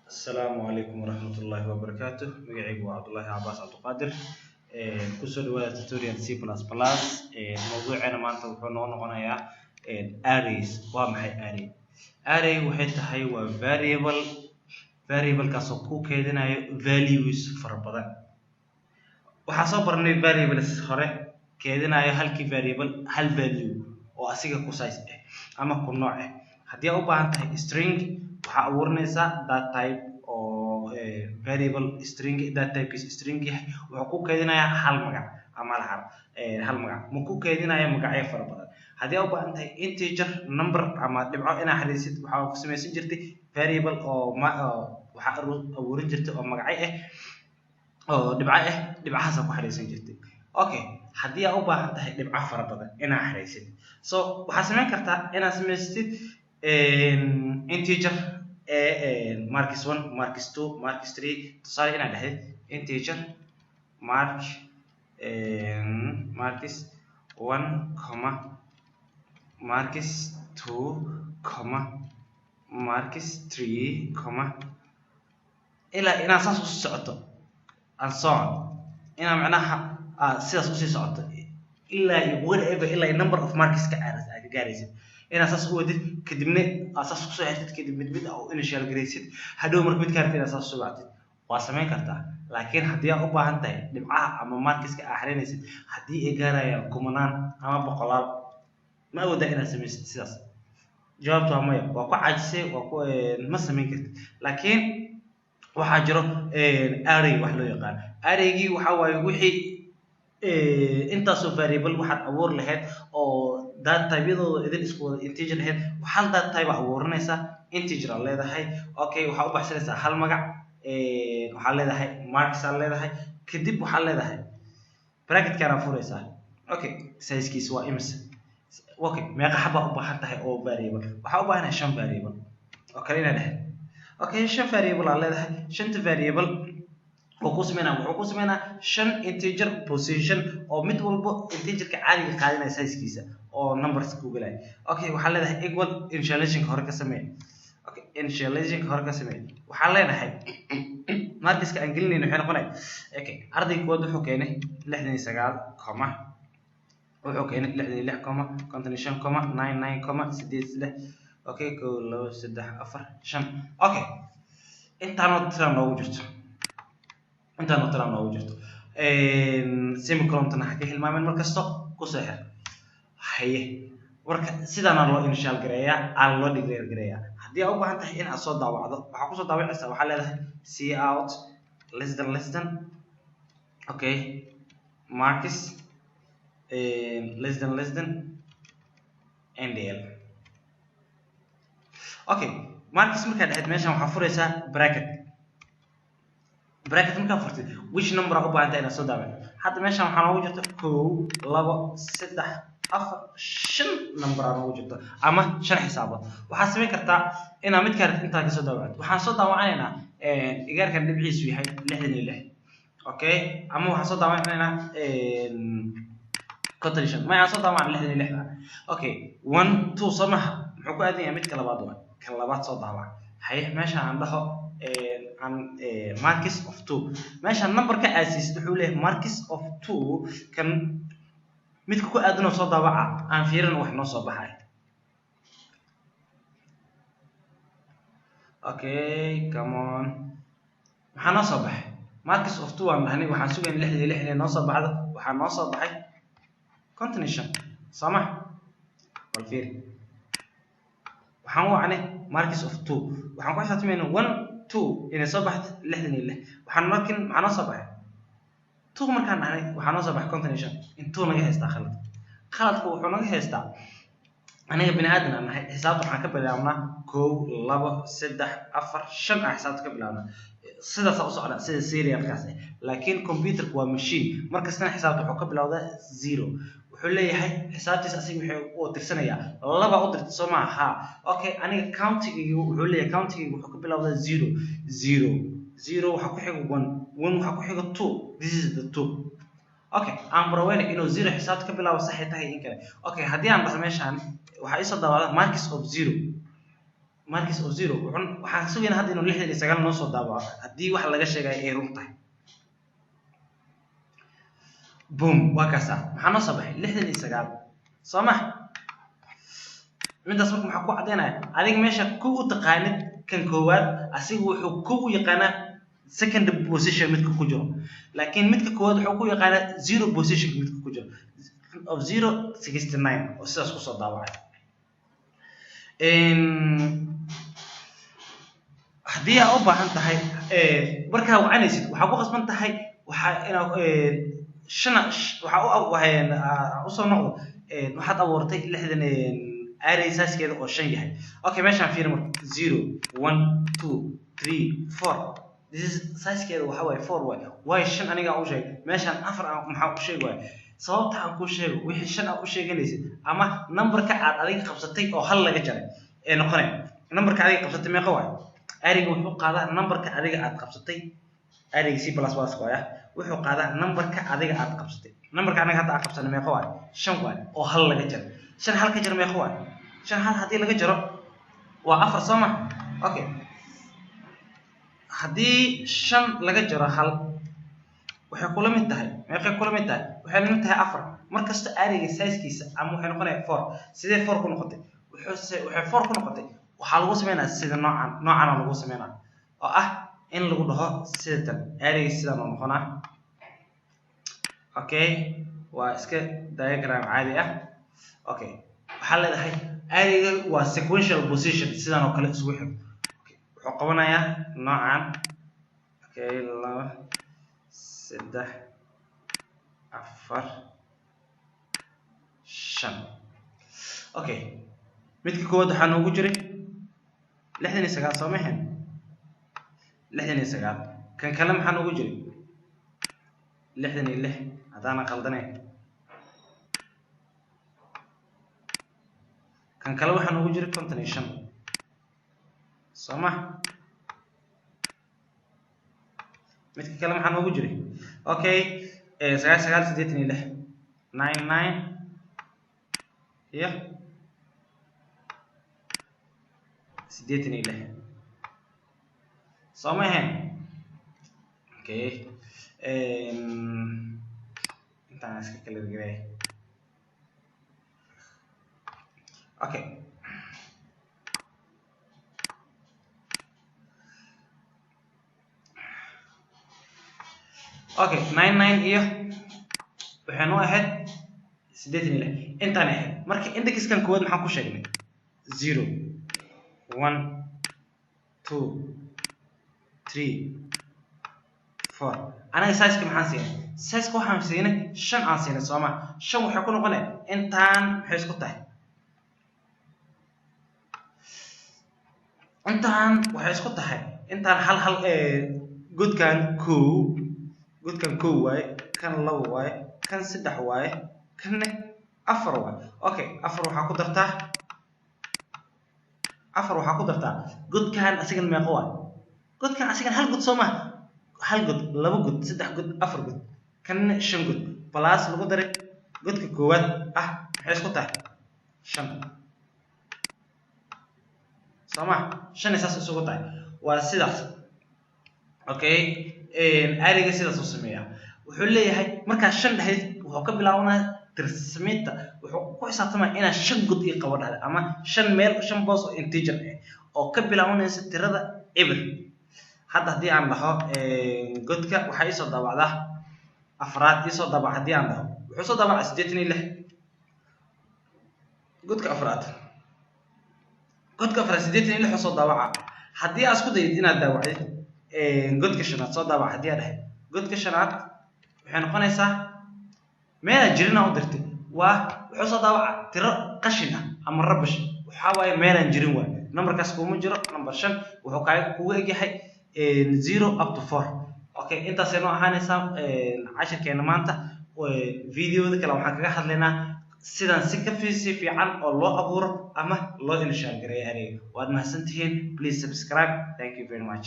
السلام عليكم ورحمة الله وبركاته. مقعي عبد الله عباس عبد القادر. كسر دواء tutorial C++. موضوعنا ما أنت وحنا نقولنا arrays. ومحي array. array وحيد هاي و variable كسوكو كيدنا values فربضان. وحصبرني variables خره كيدنا هالكي variable هال value وأسيق كوسايس أما كل نوع. هدي أوبا أنت string waxaa abuurinaysaa that type oo variable string that type is string wuxuu ku keydinayaa hal magac ama hal magac ma ku keydinayaa magacyo fara badan hadii u baahan tahay integer number ama dhibco inaad xariisid waxaa ku samaysan jirtay variable oo waxaa abuurin jirtay oo magacyo oo dhibcahaas ku xariisan jirtay okay hadii aad u baahan tahay dhibco fara badan inaad xariisid so waxaa samayn kartaa inaad samaysid integer marks 1 marks 2 marks 3 تصاري هنا ده integer mark marks 1 comma marks 2 comma marks 3 comma إلى إن أساس السعطة and so on إن معناها سياس أساس السعطة إلا whatever إلا number of marks كعارض إن أساس هو ده كدمني أساس قصير كدمني أو initial grade هذا مرة بيتكرر في أساس سبعة واسمين كرتا لكن هدي أوبا هنتاي دمعة أما ماركس كأحرين يصير هدي إجارة يا كومنان أما بقلال ما هو ده إن أسميه سياس جوابته أمي وقع عجسي وقع ما سمين كرت لكن وحجره array وحلو يقال array جي وحوي وحي أنت سو variable واحد أور لهاد أو that type يدو إذا اسمه integer لهاد وحال that type أورنيسا integer الله ده هاي أوكي وحاول بحثنا هل مجا وحال ده هاي marks الله ده هاي كدب وحال ده هاي bracket كان فوريسا أوكي size كيس وإمس أوكي ما حبة أو بحث هاي أو variable وحاول بحثنا شن variable أوكي لنا ده أوكي شن variable الله ده هاي شن variable وقوس منا شن integer position أو مد والبو integer كعادي قاعدين size كيسة أو numbers كوجلاي أوكي وحلنا equal initializing هركة سمين أوكي initializing هركة سمين وحلنا هاي ماركس كأنجلني نحن قلنا أوكي أرضي كود حكينا لحدني سجال كوما وحكينا لحدني لح كوما continuation كوما 99 كوما سديس له أوكي كله سدح أفر شن أوكي أنت نطلع موجود أنت نطلع موجود سيميكولون تنحكي المعمل مركزته كسهر هي ورك سيدنا الله إن شاء الله جريا الله دقير جريا هدي أو بعد تحين أصوات دعوة وحكوسة دعوة عسى وحلا see out less than okay marks less than NDL okay marks مركز حد ماشي وحفرسها bracket مكان فرتي which number أو بعد تحين أصوات دعوة حتى ماشي وحنوجد كو لبا سدح شن نمبر أنا وجدته أما شن حسابه وحاسبين كرتا إنا متكرر أنت كسر دوات وحاسود دوعنا إيجار كان نبعيس في هاي لحدني أوكي أما وحاسود دوعنا كونتريشن ما يحاسود دوعنا لحدني أوكي 1 2 سمح محكو هذه أميت كلابات صوت دوعنا هاي ماشي عنده عن ماركس أوف 2 ماشي النمبر كأساس تحوله ماركس أوف 2 كان mid ku aadno soo dabaca aan fiirin wax noo soo baxay okay come on waxa noo soo baxay marks of 2 aan dhahnay waxaan sugayn 66 noo soo baxdo waxa noo soo baxay continuation samah wal fiir waxaan wacnay marks of 2 waxaan ku xisaabiyeynaa 1 2 inay soo baxdo 66 waxaan markin waxa noo soo baxay تو مركان عليه وحنا صباح continuation انتو نجح استخلت خلت كو حنا نجح است أنا بني آدم أنا حسابه حكبل لنا كو لبا سدح أفر شن حسابه كبل لنا سدح صوص على سد سيريال كاسة لكن كمبيوتر هو ماشين مركزنا حسابه حكبل لنا زيرو وحلي هاي حسابتي أساسي محي وترسنا يا لبا قدرت تسمع ها أوكي أنا counting وحلي counting وحكبل لنا زيرو وحكو حاجة 1 وحكو حاجة 2 this is the 2 اوكي aan barawayna inuu 0 xisaabta ka bilaabo sax tahay in kale okay hadii aan baxmeeshan waxa ay soo daawada marks of 0 markis oo 0 waxaan sugaynaa hadda inuu 69 noo soo daabaco haddii wax laga sheegay ay run tahay boom waa kaasa maxaa noo soo baxay 69 soo ma midaas marka maxaa ku cadeynaya adiga meesha ku u taqaanid kan koowaad asigu wuxuu ku yaqaanaa second position midka ku jiro laakiin midka koowaad wuxuu ku yaqaanaa 0 position midka ku jiro of 069 oo sidaas ku soo daabacay haddii aad u baahan tahay markaa wacanaysid waxaa ku qasban tahay u soo noqdo waxaad abuurtay 60 array size-keeda oo 5 yahay okay meeshaan fiir marka 0 1 2 3 4 this is size-keeda waxa waaye 4 waaye 5 aniga u sheegay meeshaan 4 maxaa u sheegay sababta aan ku sheego wixii 5 u sheeganaysid ama numberka aad adiga qabsatay oo hal laga jaray ee noqonay numberka adiga qabsatay meeqa waaye arrayga wuxuu qaadaa numberka adiga aad qabsatay arrayga C++ waaye wuxuu qaadaa numberka adiga aad qabsatay numberka anaga hadda aad qabsanay meeqa waaye 5 waaye oo hal laga jaray 5 hal ka jar meeqa waaye 5 hal hadii laga jaro waa 4 soo ma okay haddii 5 laga jaro hal waxay kula mid tahay meeqa kula mid tahay waxay la mid tahay 4 markasta arrayga size-kiisa ama waxay noqonayaa 4 sidee 4 ku noqotay waxay 4 ku noqotay waxaa lagu sameeyaa sida noocan lagu sameeyaa oo ah in lagu dhaho sidan arrayga sidan oo noqonaa okay waa iska diagram caadi ah okay waxaa leedahay arrayga waa sequential position sidan oo kale isugu xig wuxuu qabanayaa noocan okay 2 3 4 5 okay midka koowaad waxaa noogu jiray 69 soo maxay 69 kan kale maxaa noogu jiray 66 hadaan qaldanay kan kale waxaa noogu jiray 55 soo ma midka kale maxaa noogu jiray okay 99 iyo 86 soo ma ahayn okay intaan iska kala dhigay okay okay 99 iyo waxay noo ahayd 86 intaan ahayd marka indexkan koowaad maxaan ku sheegnay 0 1 2 3 4 anaga size-ka maxaan siinay size-ka waxaan siinay 5 aan siinay Soomaa 5 waxay ku noqonay intaan maxay isku tahay intaan waxay isku tahay intaan hal godkan waaye kan 2 waaye kan 3 waaye kan 4 waaye okay 4 waxaa ku dartaa godkan asigan meeqa waaye godkan asigan hal god Soomaa hal god 2 god 3 god 4 god kan 5 god plus lagu daray godka koowaad maxay isku tahay 5 Soomaa 5 isaas isugu tahay waa sidaas okay arrayga sidaas u sameeyaa wuxuu leeyahay marka 5 dhahayd wuxuu ka bilaabanaa tirsameynta wuxuu ku xisaabtamaa inaa 5 god ii qabo dhahday ama 5 meel 5 boos oo integer oo ka bilaabanaysa tirada eber hadda hadii aan dhaho godka waxa ay soo daabacdaa afraad ii soo daabac hadii aan dhaho wuxuu soo daabacaa 86 godka afraad 86 soo daabaca hadii aad isku dayid inaad daawacid godka shanaad soo daabac hadii aad dhahay godka shanaad waxay noqonaysaa meel jirina u dirtay waa wuxuu soo daabaca tiro qashin ama rabash waxa waaye meel aan jirin waa numberkaas kuma jiro number 5 wuxuu kugu egyahay 0 up to 4 okay intaas ay noo ahaanaysaa casharkeena maanta videoda kale waxaan kaga hadlaynaa sidaan si ka fiican oo loo abuuro ama loo inshaal gareeyo array waad mahadsantihiin please subscribe thank you very much